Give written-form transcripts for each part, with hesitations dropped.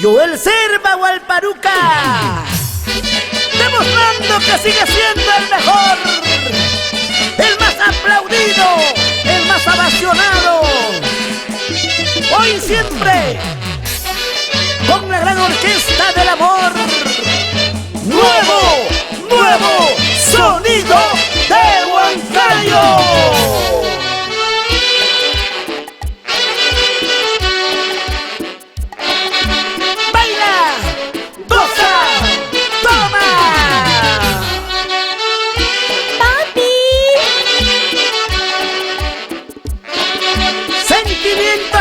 Joel Serva Hualparuca, demostrando que sigue siendo el mejor, el más aplaudido, el más ovacionado. Hoy y siempre, con la gran orquesta del amor. Nuevo sonido de Huancayo.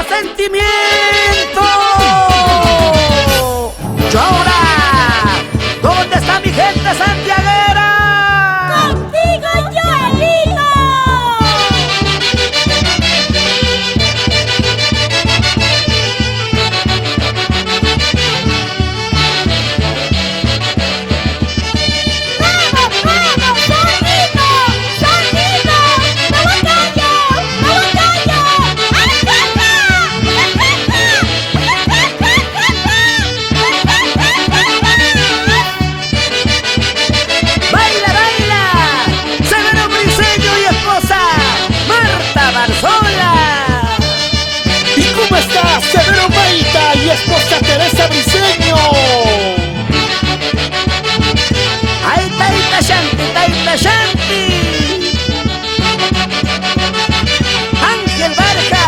Sentimiento. Yo ahora, ¿dónde está mi gente santiaguera? ¡Contigo, Joelito! ¡Vamos, vamos, sonido! ¡Sonido! Severo Maita y esposa Teresa Briceño. ¡Ay, Taita Shanti, Taita Shanti! Ángel Barca,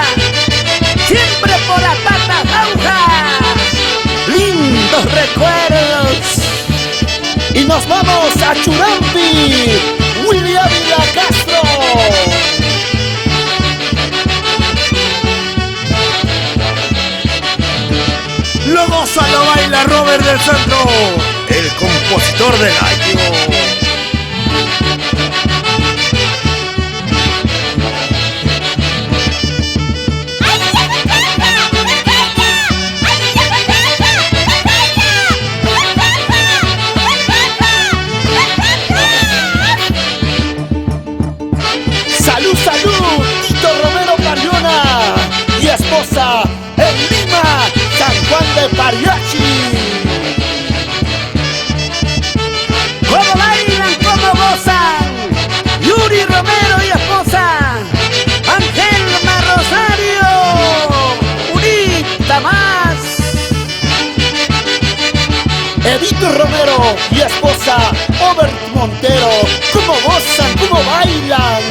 siempre por la pata jauja. Lindos recuerdos. Y nos vamos a Churampi, William Vila Castro. Lo goza, lo baila Robert del Centro, el compositor del gallo. Salud, salud, Tito Romero Pariona y esposa en Lima, San Juan de Pariachi. ¿Cómo bailan, cómo gozan? Yuri Romero y esposa Angelma Rosario, unita más. Edito Romero y esposa Obert Montero, ¿cómo gozan, cómo bailan?